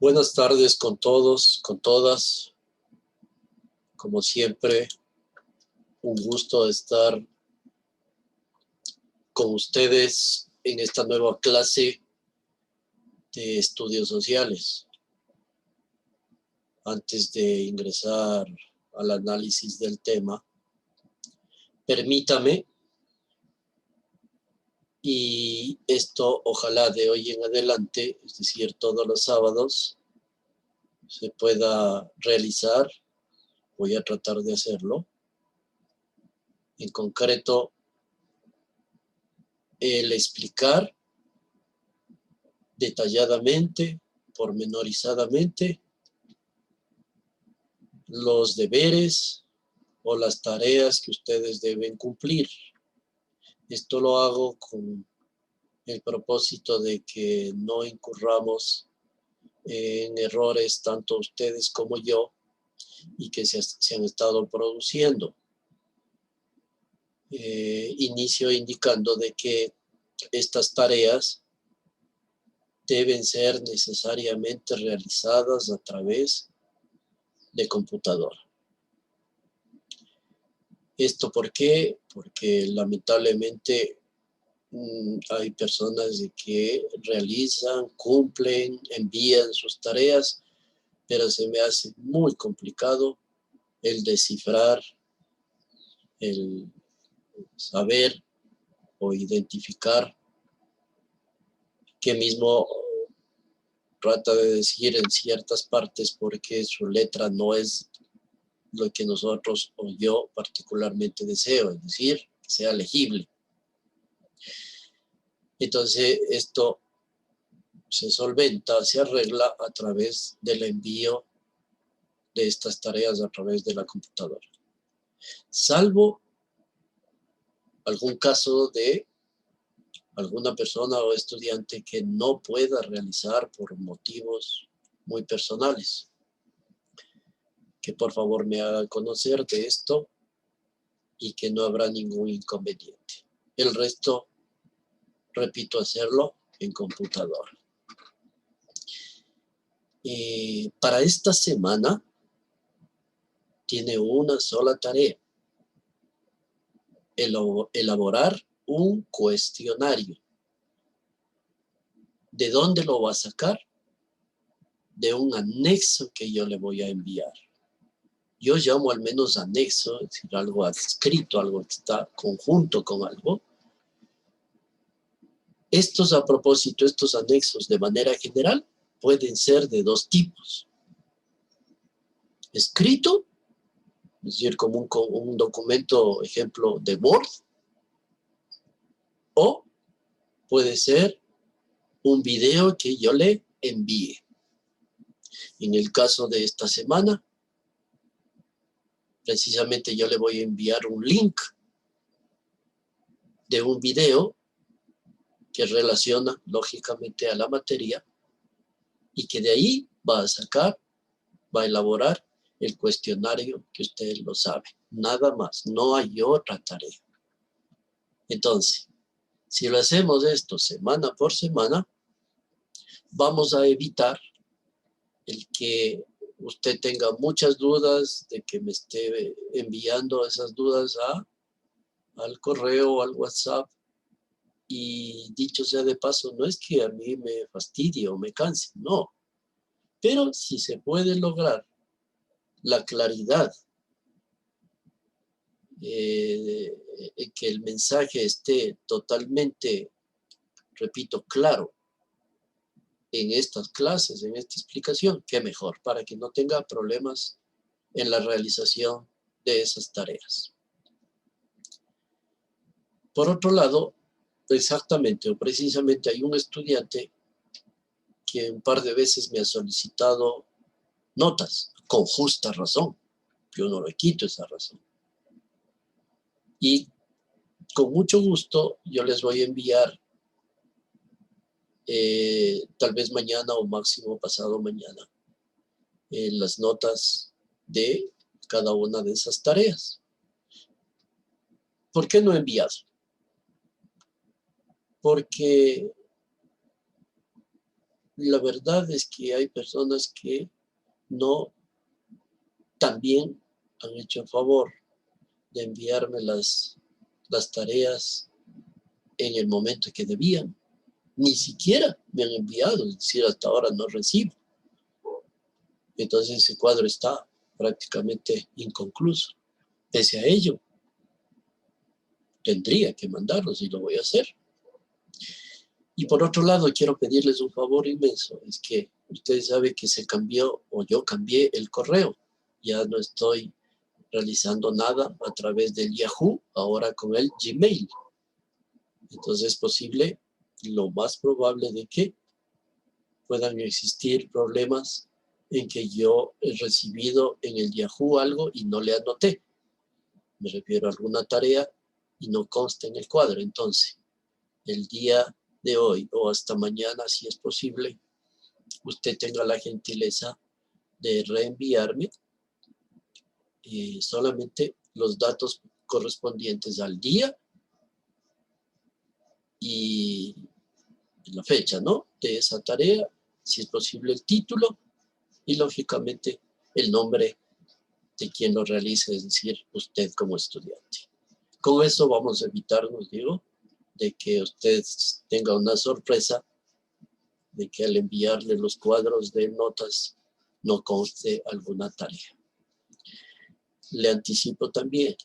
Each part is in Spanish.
Buenas tardes con todos, con todas. Como siempre, un gusto estar con ustedes en esta nueva clase de estudios sociales. Antes de ingresar al análisis del tema, permítame, y esto ojalá de hoy en adelante, es decir, todos los sábados, se pueda realizar. Voy a tratar de hacerlo. En concreto, el explicar detalladamente, pormenorizadamente, los deberes o las tareas que ustedes deben cumplir. Esto lo hago con el propósito de que no incurramos en errores tanto ustedes como yo y que se han estado produciendo. Inicio indicando de que estas tareas deben ser necesariamente realizadas a través de computadora. ¿Esto por qué? Porque lamentablemente hay personas que realizan, cumplen, envían sus tareas, pero se me hace muy complicado el descifrar, el saber o identificar qué mismo trata de decir en ciertas partes porque su letra no es lo que nosotros o yo particularmente deseo, es decir, que sea legible. Entonces, esto se solventa, se arregla a través del envío de estas tareas a través de la computadora. Salvo algún caso de alguna persona o estudiante que no pueda realizar por motivos muy personales, que por favor me haga conocer de esto y que no habrá ningún inconveniente. El resto, repito, hacerlo en computadora. Para esta semana tiene una sola tarea: elaborar un cuestionario. ¿De dónde lo va a sacar? De un anexo que yo le voy a enviar. Yo llamo al menos anexo, es decir, algo adscrito, algo que está conjunto con algo. Estos, a propósito, estos anexos de manera general pueden ser de dos tipos: escrito, es decir, como un documento, ejemplo, de Word, o puede ser un video que yo le envíe. En el caso de esta semana, precisamente yo le voy a enviar un link de un video que relaciona lógicamente a la materia y que de ahí va a sacar, va a elaborar el cuestionario que usted lo sabe. Nada más, no hay otra tarea. Entonces, si lo hacemos esto semana por semana, vamos a evitar el que usted tenga muchas dudas, de que me esté enviando esas dudas al correo, al WhatsApp. Y dicho sea de paso, no es que a mí me fastidie o me canse, no. Pero si se puede lograr la claridad, que el mensaje esté totalmente, repito, claro en estas clases, en esta explicación, qué mejor, para que no tenga problemas en la realización de esas tareas. Por otro lado, exactamente o precisamente hay un estudiante que un par de veces me ha solicitado notas, con justa razón. Yo no le quito esa razón. Y con mucho gusto yo les voy a enviar, tal vez mañana o máximo pasado mañana, las notas de cada una de esas tareas. ¿Por qué no he enviado? Porque La verdad es que hay personas que no también han hecho el favor de enviarme las tareas en el momento que debían. Ni siquiera me han enviado, es decir, hasta ahora no recibo. Entonces ese cuadro está prácticamente inconcluso. Pese a ello, tendría que mandarlos y lo voy a hacer. Y por otro lado, quiero pedirles un favor inmenso. Es que ustedes saben que se cambió, o yo cambié el correo. Ya no estoy realizando nada a través del Yahoo, ahora con el Gmail. Entonces es posible, lo más probable de que puedan existir problemas en que yo he recibido en el Yahoo algo y no le anoté. Me refiero a alguna tarea y no consta en el cuadro. Entonces, el día de hoy o hasta mañana, si es posible, usted tenga la gentileza de reenviarme solamente los datos correspondientes al día y la fecha, ¿no?, de esa tarea, si es posible el título y lógicamente el nombre de quien lo realice, es decir, usted como estudiante. Con eso vamos a evitarnos, digo, de que usted tenga una sorpresa de que al enviarle los cuadros de notas no conste alguna tarea. Le anticipo también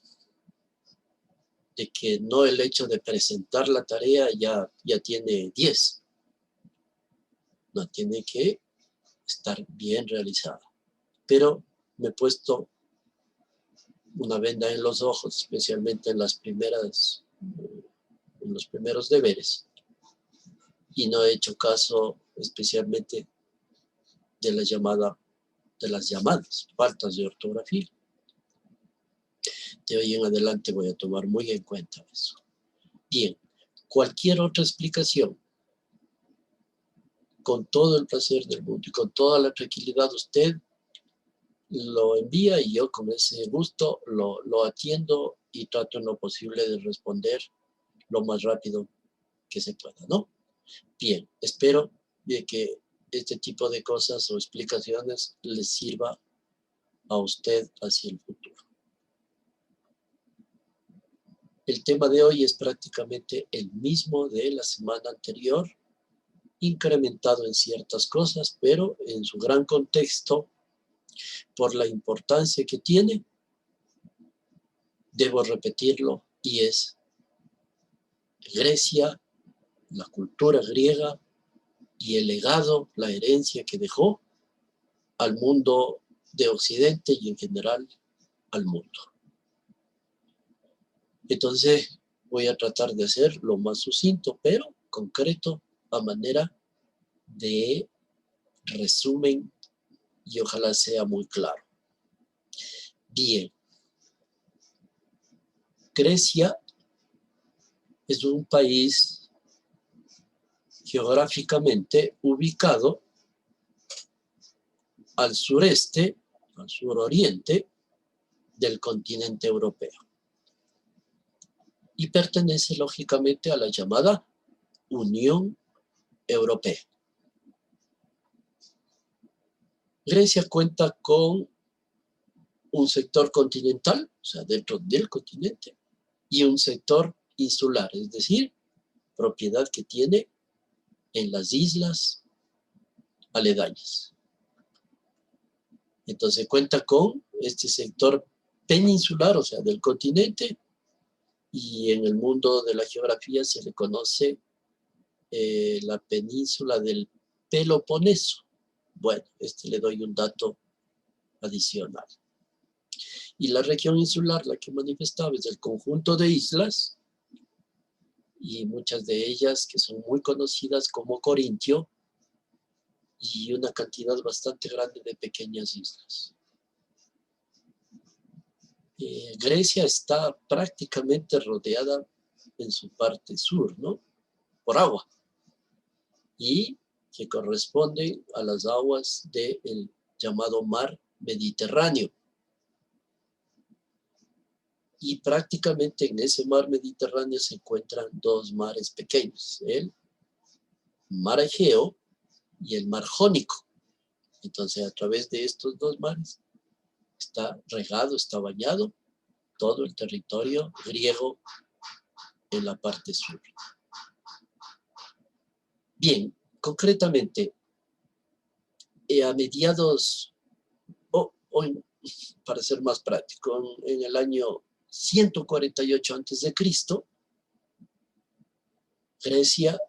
de que no el hecho de presentar la tarea ya tiene 10. No, tiene que estar bien realizada. Pero me he puesto una venda en los ojos, especialmente en los primeros deberes. Y no he hecho caso especialmente de las llamadas faltas de ortografía. De hoy en adelante voy a tomar muy en cuenta eso. Bien, cualquier otra explicación, con todo el placer del mundo y con toda la tranquilidad, usted lo envía y yo con ese gusto lo atiendo y trato en lo posible de responder lo más rápido que se pueda, ¿no? Bien, espero de que este tipo de cosas o explicaciones les sirva a usted hacia el futuro. El tema de hoy es prácticamente el mismo de la semana anterior, incrementado en ciertas cosas, pero en su gran contexto, por la importancia que tiene, debo repetirlo, y es Grecia, la cultura griega y el legado, la herencia que dejó al mundo de Occidente y en general al mundo. Entonces voy a tratar de hacer lo más sucinto, pero concreto, a manera de resumen y ojalá sea muy claro. Bien, Grecia es un país geográficamente ubicado al sureste, al suroriente del continente europeo y pertenece lógicamente a la llamada Unión Europea. Grecia cuenta con un sector continental, o sea, dentro del continente, y un sector insular, es decir, propiedad que tiene en las islas aledañas. Entonces cuenta con este sector peninsular, o sea, del continente, y en el mundo de la geografía se le conoce la península del Peloponeso. Bueno, le doy un dato adicional. Y la región insular, la que manifestaba, es el conjunto de islas, y muchas de ellas que son muy conocidas como Corintio, y una cantidad bastante grande de pequeñas islas. Grecia está prácticamente rodeada en su parte sur, ¿no?, por agua, y que corresponde a las aguas del llamado mar Mediterráneo. Y prácticamente en ese mar Mediterráneo se encuentran dos mares pequeños, el mar Egeo y el mar Jónico. Entonces, a través de estos dos mares está regado, está bañado todo el territorio griego en la parte sur. Bien, concretamente, a mediados, para ser más práctico, en el año 148 a.C., Grecia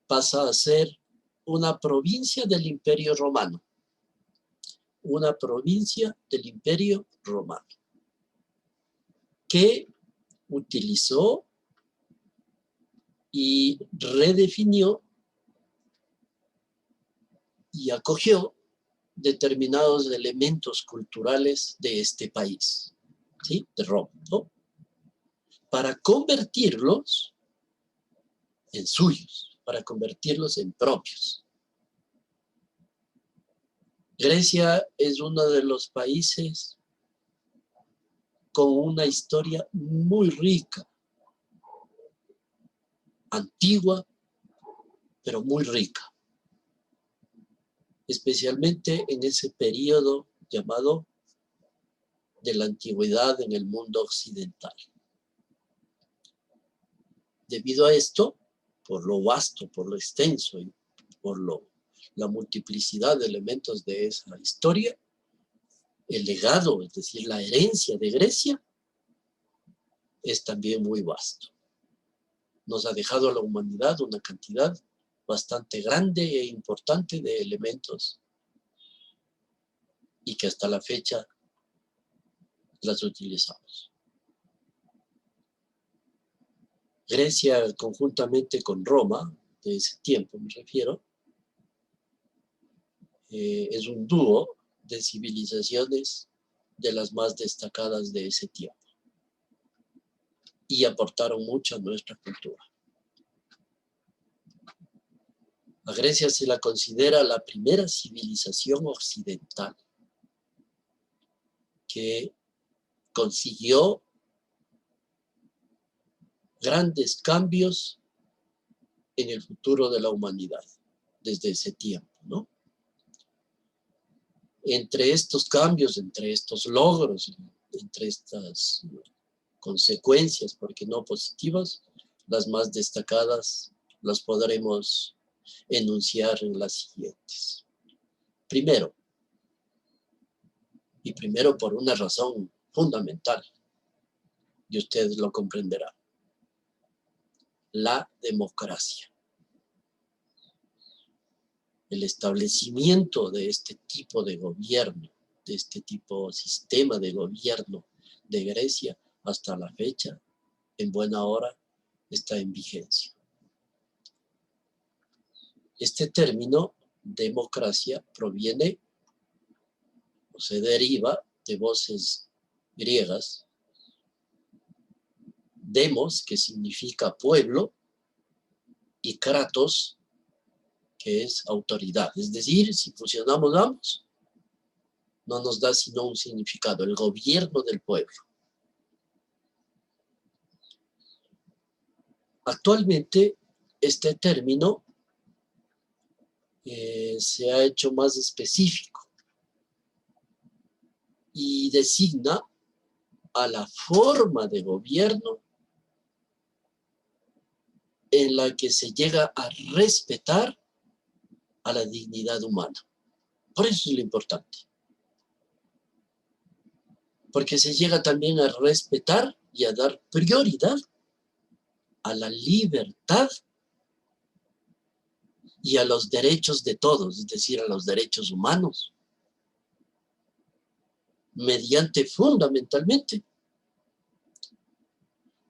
pasa a ser una provincia del Imperio Romano. Una provincia del Imperio Romano que utilizó y redefinió y acogió determinados elementos culturales de este país, ¿sí? De Roma, ¿no? Para convertirlos en suyos, para convertirlos en propios. Grecia es uno de los países con una historia muy rica, antigua, pero muy rica. Especialmente en ese periodo llamado de la antigüedad en el mundo occidental. Debido a esto, por lo vasto, por lo extenso y por la multiplicidad de elementos de esa historia, el legado, es decir, la herencia de Grecia, es también muy vasto. Nos ha dejado a la humanidad una cantidad bastante grande e importante de elementos y que hasta la fecha las utilizamos. Grecia, conjuntamente con Roma, de ese tiempo me refiero, es un dúo de civilizaciones de las más destacadas de ese tiempo y aportaron mucho a nuestra cultura. A Grecia se la considera la primera civilización occidental que consiguió grandes cambios en el futuro de la humanidad desde ese tiempo, ¿no? Entre estos cambios, entre estos logros, entre estas consecuencias, porque no positivas, las más destacadas las podremos enunciar en las siguientes. Primero por una razón fundamental, y usted lo comprenderá, la democracia. El establecimiento de este tipo de gobierno, de este tipo de sistema de gobierno de Grecia, hasta la fecha, en buena hora, está en vigencia. Este término, democracia, proviene o se deriva de voces griegas. Demos, que significa pueblo, y kratos, que es autoridad. Es decir, si fusionamos ambos, no nos da sino un significado, el gobierno del pueblo. Actualmente, este término se ha hecho más específico y designa a la forma de gobierno en la que se llega a respetar a la dignidad humana. Por eso es lo importante. Porque se llega también a respetar y a dar prioridad a la libertad y a los derechos de todos, es decir, a los derechos humanos, mediante fundamentalmente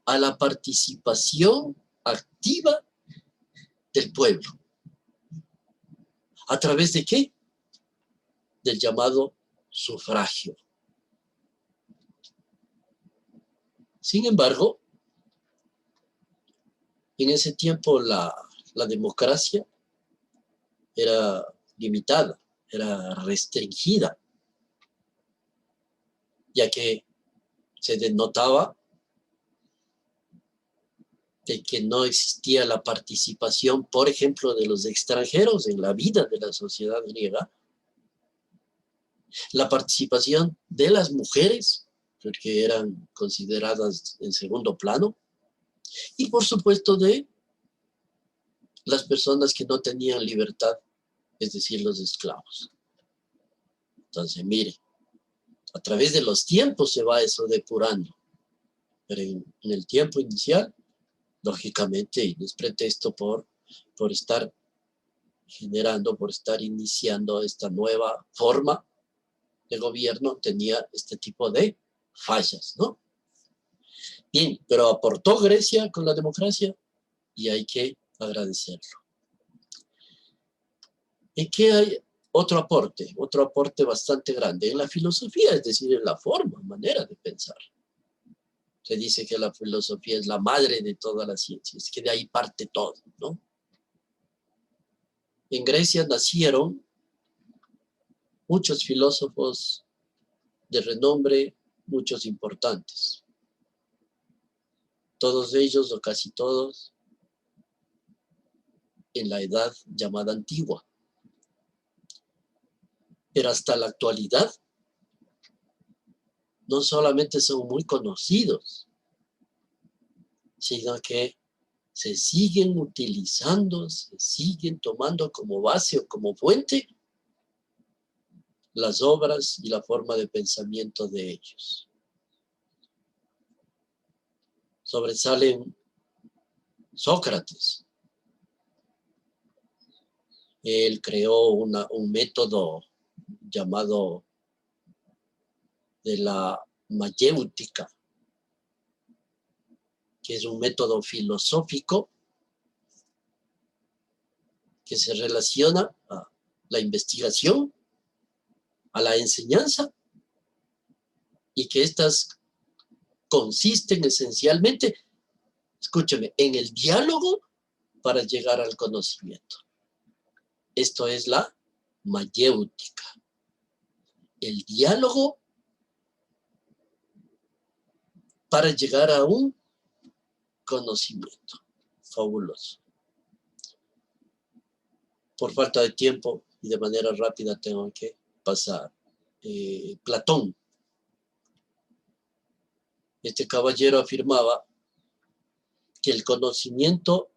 a la participación activa del pueblo. ¿A través de qué? Del llamado sufragio. Sin embargo, en ese tiempo la democracia era limitada, era restringida, ya que se denotaba de que no existía la participación, por ejemplo, de los extranjeros en la vida de la sociedad griega, la participación de las mujeres, porque eran consideradas en segundo plano, y por supuesto de las personas que no tenían libertad, es decir, los esclavos. Entonces, mire, a través de los tiempos se va eso depurando, pero en el tiempo inicial, lógicamente, y no es pretexto por estar generando, por estar iniciando esta nueva forma de gobierno, tenía este tipo de fallas, ¿no? Bien, pero aportó Grecia con la democracia y hay que agradecerlo. ¿Y qué hay? Otro aporte bastante grande en la filosofía, es decir, en la forma, manera de pensar. Se dice que la filosofía es la madre de todas las ciencias, que de ahí parte todo, ¿no? En Grecia nacieron muchos filósofos de renombre, muchos importantes. Todos ellos, o casi todos, en la edad llamada antigua. Pero hasta la actualidad, no solamente son muy conocidos, sino que se siguen utilizando, se siguen tomando como base o como fuente las obras y la forma de pensamiento de ellos. Sobresalen Sócrates. Él creó un método llamado de la mayéutica, que es un método filosófico que se relaciona a la investigación, a la enseñanza, y que estas consisten esencialmente, escúcheme, en el diálogo para llegar al conocimiento. Esto es la mayéutica. El diálogo para llegar a un conocimiento. Fabuloso. Por falta de tiempo y de manera rápida tengo que pasar. Platón. Este caballero afirmaba que el conocimiento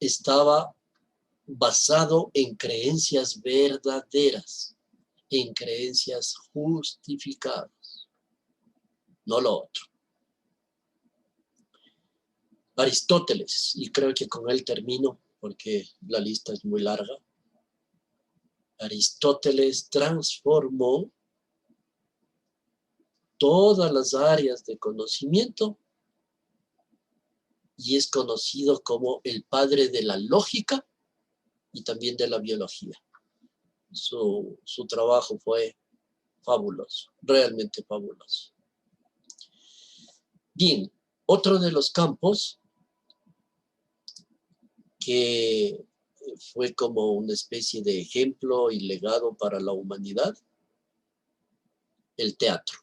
estaba basado en creencias verdaderas, en creencias justificadas, no lo otro. Aristóteles, y creo que con él termino porque la lista es muy larga. Aristóteles transformó todas las áreas de conocimiento y es conocido como el padre de la lógica y también de la biología. Su trabajo fue fabuloso, realmente fabuloso. Bien, otro de los campos que fue como una especie de ejemplo y legado para la humanidad, el teatro.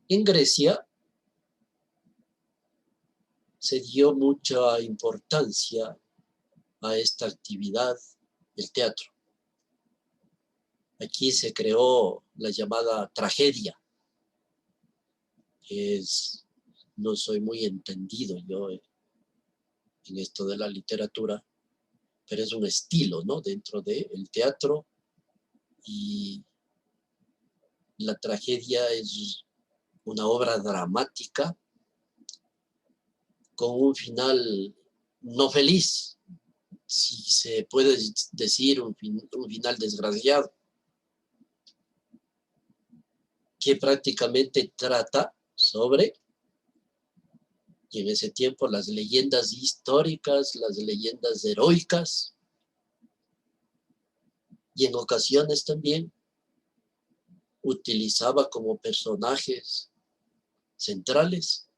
En Grecia se dio mucha importancia a esta actividad, el teatro. Aquí se creó la llamada tragedia. No soy muy entendido yo en esto de la literatura, pero es un estilo, ¿no? Dentro del teatro, y la tragedia es una obra dramática con un final no feliz, si se puede decir un final desgraciado, que prácticamente trata sobre, y en ese tiempo, las leyendas históricas, las leyendas heroicas, y en ocasiones también utilizaba como personajes centrales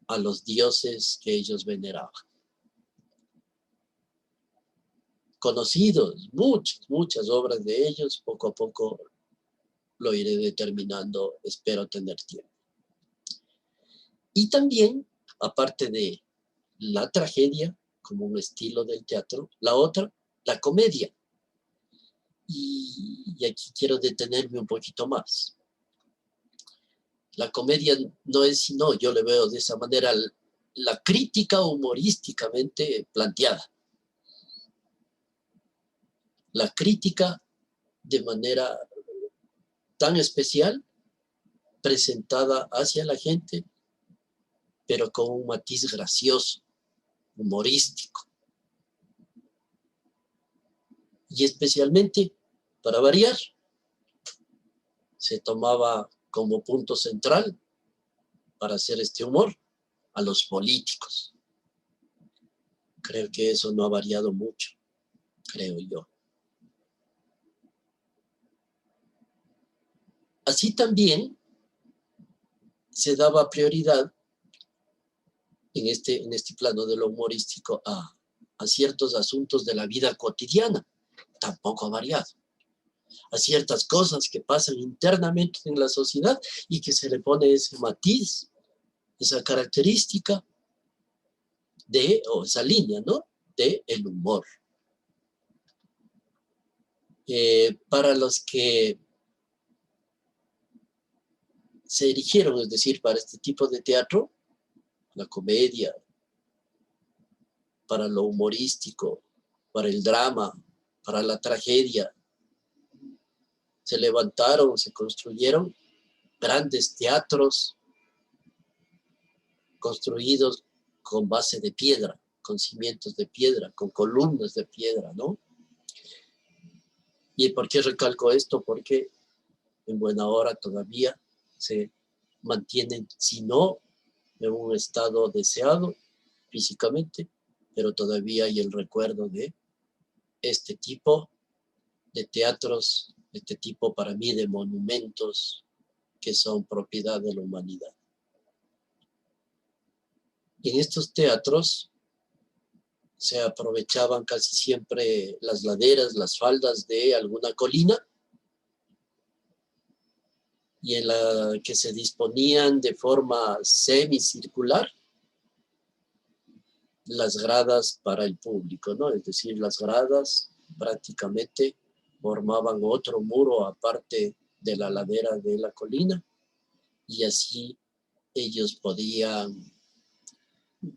a los dioses que ellos veneraban. Conocidos, muchas obras de ellos, poco a poco lo iré determinando, espero tener tiempo. Y también, aparte de la tragedia, como un estilo del teatro, la otra, la comedia. Y aquí quiero detenerme un poquito más. La comedia no es sino, yo le veo de esa manera, la crítica humorísticamente planteada. La crítica de manera tan especial, presentada hacia la gente, pero con un matiz gracioso, humorístico. Y especialmente, para variar, se tomaba como punto central para hacer este humor a los políticos. Creo que eso no ha variado mucho, creo yo. Así también se daba prioridad en este plano de lo humorístico a ciertos asuntos de la vida cotidiana. Tampoco ha variado. A ciertas cosas que pasan internamente en la sociedad y que se le pone ese matiz, esa característica o esa línea, ¿no? De el humor. Para los que se erigieron, es decir, para este tipo de teatro, la comedia, para lo humorístico, para el drama, para la tragedia, se levantaron, se construyeron grandes teatros construidos con base de piedra, con cimientos de piedra, con columnas de piedra, ¿no? ¿Y por qué recalco esto? Porque en buena hora todavía se mantienen, si no en un estado deseado físicamente, pero todavía hay el recuerdo de este tipo de teatros, este tipo para mí de monumentos que son propiedad de la humanidad. Y en estos teatros se aprovechaban casi siempre las laderas, las faldas de alguna colina, y en la que se disponían de forma semicircular las gradas para el público, ¿no? Es decir, las gradas prácticamente formaban otro muro aparte de la ladera de la colina, y así ellos podían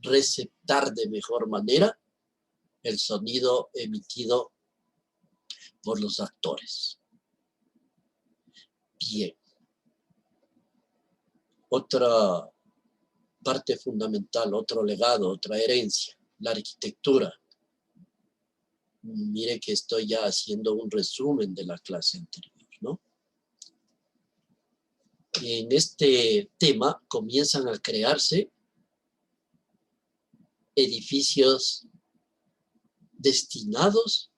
receptar de mejor manera el sonido emitido por los actores. Bien. Otra parte fundamental, otro legado, otra herencia, la arquitectura. Mire que estoy ya haciendo un resumen de la clase anterior, ¿no? En este tema comienzan a crearse edificios destinados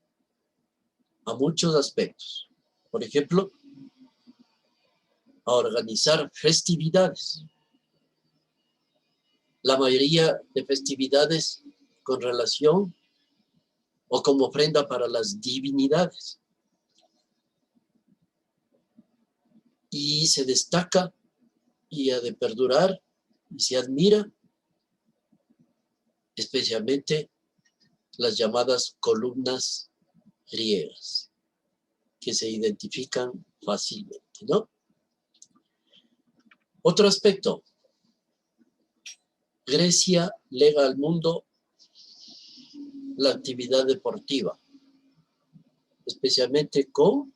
a muchos aspectos. Por ejemplo, a organizar festividades. La mayoría de festividades con relación o como ofrenda para las divinidades. Y se destaca y ha de perdurar y se admira especialmente las llamadas columnas griegas, que se identifican fácilmente, ¿no? Otro aspecto. Grecia lega al mundo la actividad deportiva, especialmente con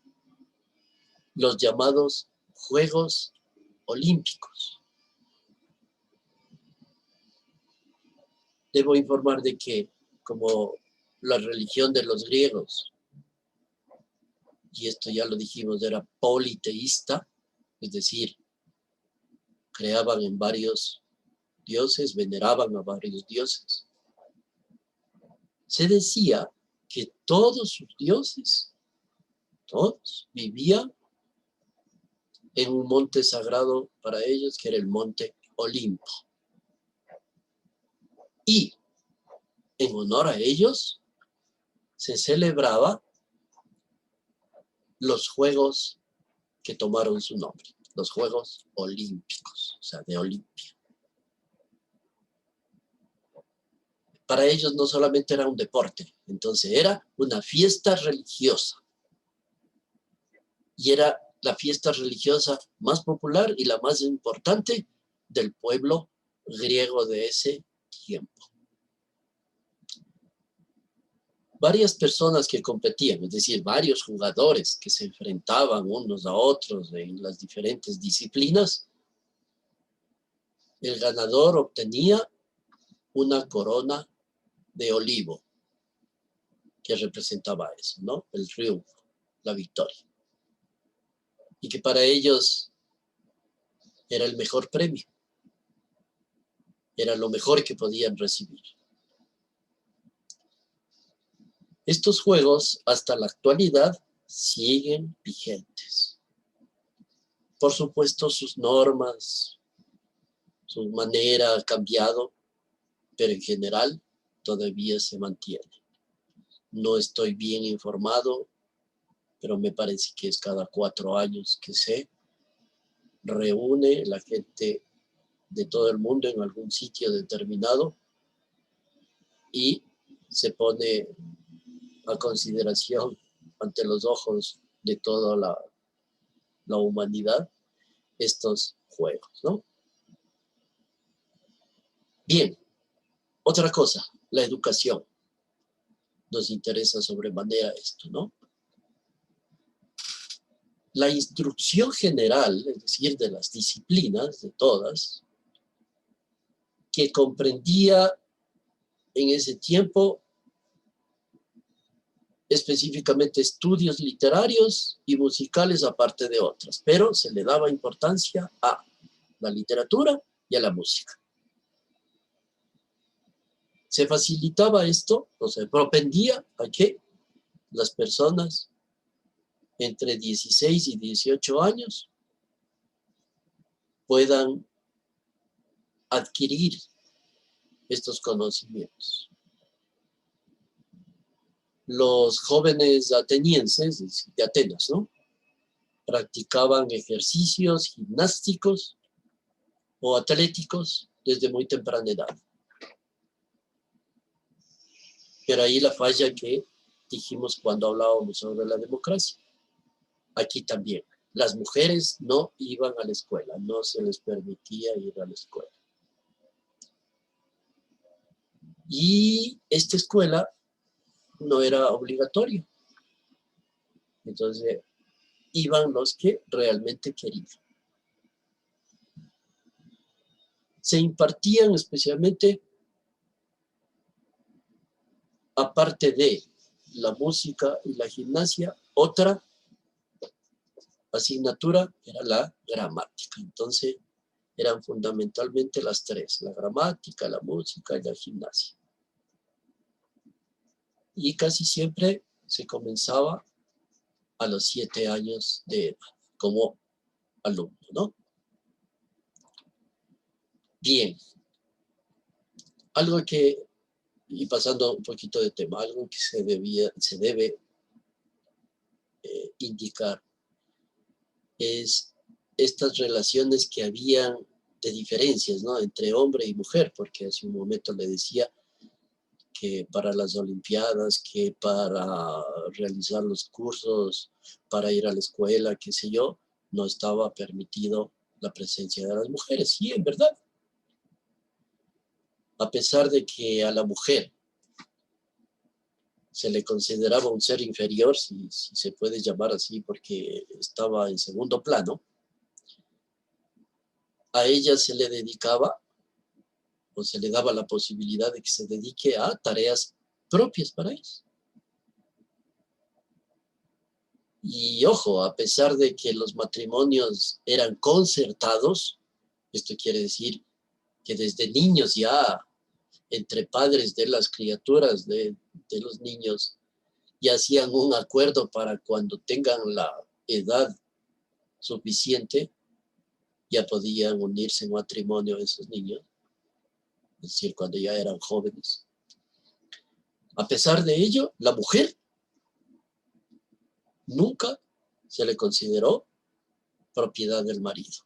los llamados Juegos Olímpicos. Debo informar de que, como la religión de los griegos, y esto ya lo dijimos, era politeísta, es decir, creaban en varios dioses, veneraban a varios dioses. Se decía que todos sus dioses, todos, vivían en un monte sagrado para ellos, que era el monte Olimpo. Y en honor a ellos se celebraba los juegos que tomaron su nombre, los Juegos Olímpicos, o sea, de Olimpia. Para ellos no solamente era un deporte, entonces era una fiesta religiosa. Y era la fiesta religiosa más popular y la más importante del pueblo griego de ese tiempo. Varias personas que competían, es decir, varios jugadores que se enfrentaban unos a otros en las diferentes disciplinas, el ganador obtenía una corona de olivo que representaba eso, ¿no? El triunfo, la victoria. Y que para ellos era el mejor premio, era lo mejor que podían recibir. Estos juegos hasta la actualidad siguen vigentes. Por supuesto, sus normas, su manera ha cambiado, pero en general todavía se mantiene. No estoy bien informado, pero me parece que es cada 4 años que se reúne la gente de todo el mundo en algún sitio determinado y se pone a consideración ante los ojos de toda la humanidad estos juegos, ¿no? Bien, otra cosa, la educación. Nos interesa sobremanera esto, ¿no? La instrucción general, es decir, de las disciplinas, de todas, que comprendía en ese tiempo específicamente estudios literarios y musicales aparte de otras, pero se le daba importancia a la literatura y a la música. Se facilitaba esto, o se propendía a que las personas entre 16 y 18 años puedan adquirir estos conocimientos. Los jóvenes atenienses de Atenas, ¿no? Practicaban ejercicios gimnásticos o atléticos desde muy temprana edad. Pero ahí la falla que dijimos cuando hablábamos sobre la democracia. Aquí también, las mujeres no iban a la escuela, no se les permitía ir a la escuela. Y esta escuela no era obligatoria. Entonces, iban los que realmente querían. Se impartían especialmente, aparte de la música y la gimnasia, otra asignatura era la gramática. Entonces, eran fundamentalmente las tres, la gramática, la música y la gimnasia. Y casi siempre se comenzaba a los 7 años de edad, como alumno, ¿no? Bien, algo que, y pasando un poquito de tema, algo que se debe indicar es estas relaciones que habían de diferencias, ¿no? Entre hombre y mujer, porque hace un momento le decía que para las olimpiadas, que para realizar los cursos, para ir a la escuela, qué sé yo, no estaba permitido la presencia de las mujeres. Sí, en verdad. A pesar de que a la mujer se le consideraba un ser inferior, si se puede llamar así, porque estaba en segundo plano, a ella se le dedicaba o se le daba la posibilidad de que se dedique a tareas propias para ellos. Y ojo, a pesar de que los matrimonios eran concertados, esto quiere decir que desde niños ya entre padres de las criaturas, de los niños, ya hacían un acuerdo para cuando tengan la edad suficiente, ya podían unirse en matrimonio esos niños, es decir, cuando ya eran jóvenes. A pesar de ello, la mujer nunca se le consideró propiedad del marido,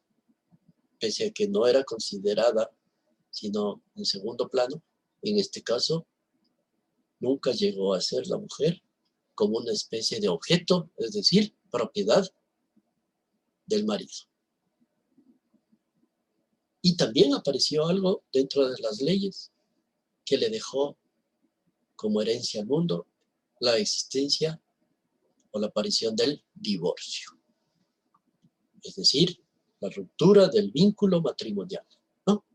pese a que no era considerada, sino en segundo plano, en este caso, nunca llegó a ser la mujer como una especie de objeto, es decir, propiedad del marido. Y también apareció algo dentro de las leyes que le dejó como herencia al mundo la existencia o la aparición del divorcio. Es decir, la ruptura del vínculo matrimonial, ¿no?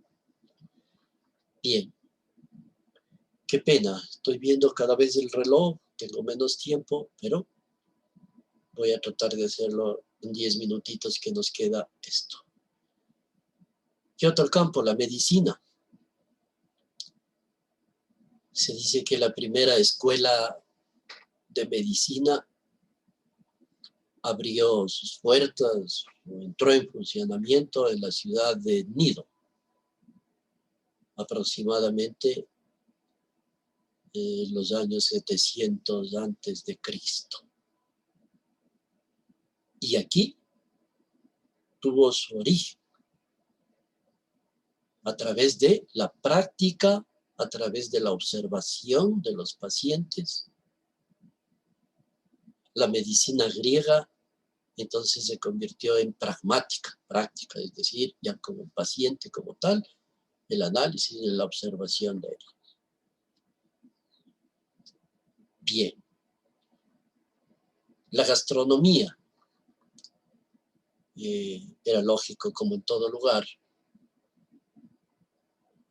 Bien. Qué pena, estoy viendo cada vez el reloj, tengo menos tiempo, pero voy a tratar de hacerlo en 10 minutitos que nos queda esto. ¿Qué otro campo? La medicina. Se dice que la primera escuela de medicina abrió sus puertas, entró en funcionamiento en la ciudad de Nido, aproximadamente en los años 700 antes de Cristo. Y aquí tuvo su origen a través de la práctica, a través de la observación de los pacientes. La medicina griega entonces se convirtió en pragmática, práctica, es decir, ya como un paciente como tal, el análisis y la observación de él. Bien. La gastronomía. Era lógico, como en todo lugar,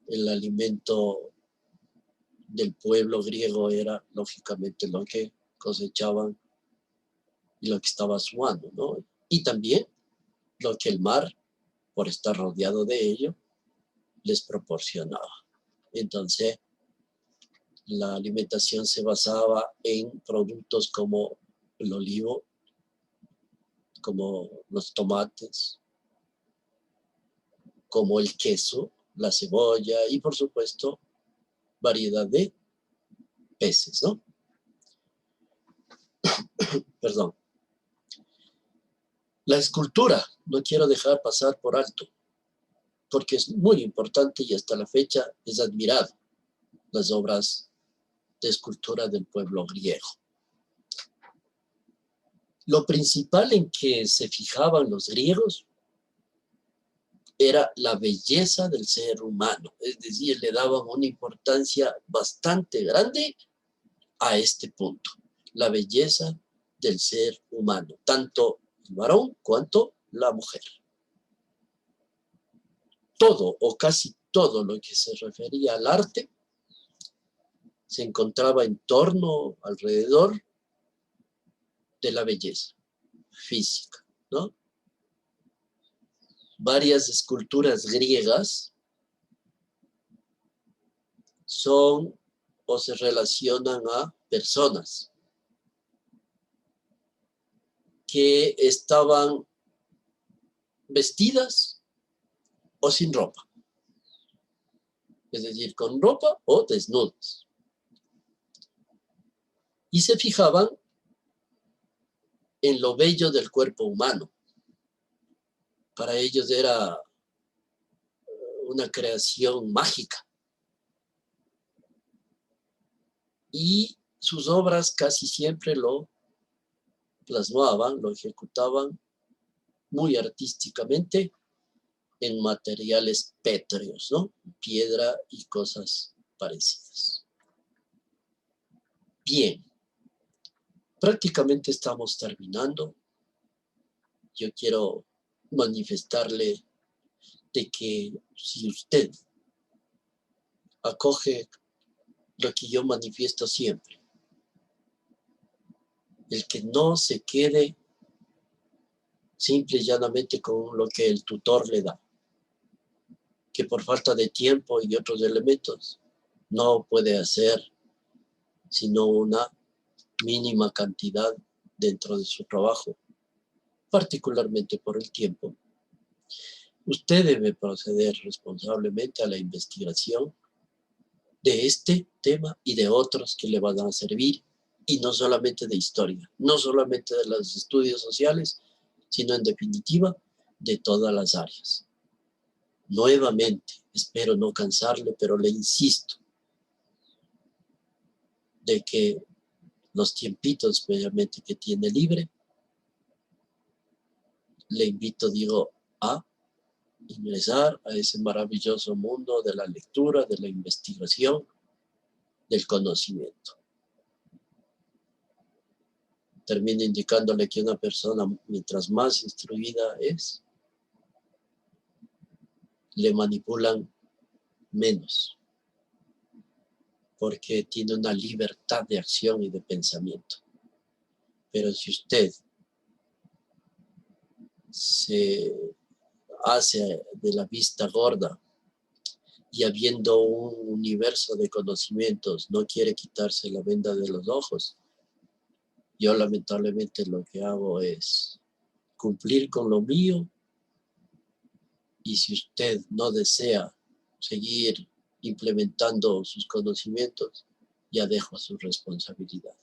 el alimento del pueblo griego era lógicamente lo que cosechaban y lo que estaba a su mano, ¿no? Y también lo que el mar, por estar rodeado de ello, les proporcionaba. Entonces, la alimentación se basaba en productos como el olivo, como los tomates, como el queso, la cebolla y, por supuesto, variedad de peces, ¿no? Perdón. La escultura, no quiero dejar pasar por alto, porque es muy importante y hasta la fecha es admirado las obras de escultura del pueblo griego. Lo principal en que se fijaban los griegos era la belleza del ser humano, es decir, le daban una importancia bastante grande a este punto, la belleza del ser humano, tanto el varón cuanto la mujer. Todo o casi todo lo que se refería al arte se encontraba en torno, alrededor de la belleza física, ¿no? Varias esculturas griegas son o se relacionan a personas que estaban vestidas o sin ropa, es decir, con ropa o desnudas. Y se fijaban en lo bello del cuerpo humano. Para ellos era una creación mágica. Y sus obras casi siempre lo plasmaban, lo ejecutaban muy artísticamente en materiales pétreos, ¿no? Piedra y cosas parecidas. Bien, prácticamente estamos terminando. Yo quiero manifestarle de que si usted acoge lo que yo manifiesto siempre, el que no se quede simple y llanamente con lo que el tutor le da, que por falta de tiempo y otros elementos no puede hacer sino una mínima cantidad dentro de su trabajo, particularmente por el tiempo. Usted debe proceder responsablemente a la investigación de este tema y de otros que le van a servir, y no solamente de historia, no solamente de los estudios sociales, sino en definitiva de todas las áreas. Nuevamente, espero no cansarle, pero le insisto, de que los tiempitos previamente que tiene libre, le invito, digo, a ingresar a ese maravilloso mundo de la lectura, de la investigación, del conocimiento. Termino indicándole que una persona, mientras más instruida es, le manipulan menos, porque tiene una libertad de acción y de pensamiento. Pero si usted se hace de la vista gorda y habiendo un universo de conocimientos no quiere quitarse la venda de los ojos, yo lamentablemente lo que hago es cumplir con lo mío, y si usted no desea seguir implementando sus conocimientos, ya dejo su responsabilidad.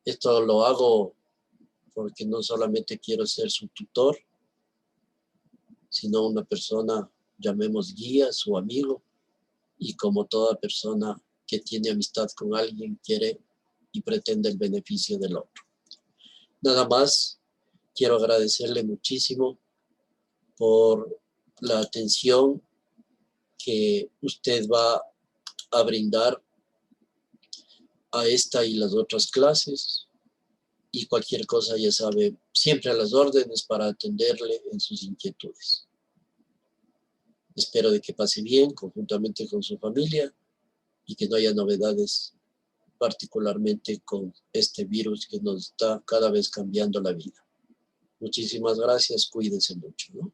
Esto lo hago porque no solamente quiero ser su tutor, sino una persona, llamemos guía, su amigo, y como toda persona que tiene amistad con alguien, quiere y pretende el beneficio del otro. Nada más, quiero agradecerle muchísimo por la atención que usted va a brindar a esta y las otras clases, y cualquier cosa, ya sabe, siempre a las órdenes para atenderle en sus inquietudes. Espero de que pase bien conjuntamente con su familia y que no haya novedades, particularmente con este virus que nos está cada vez cambiando la vida. Muchísimas gracias, cuídense mucho, ¿no?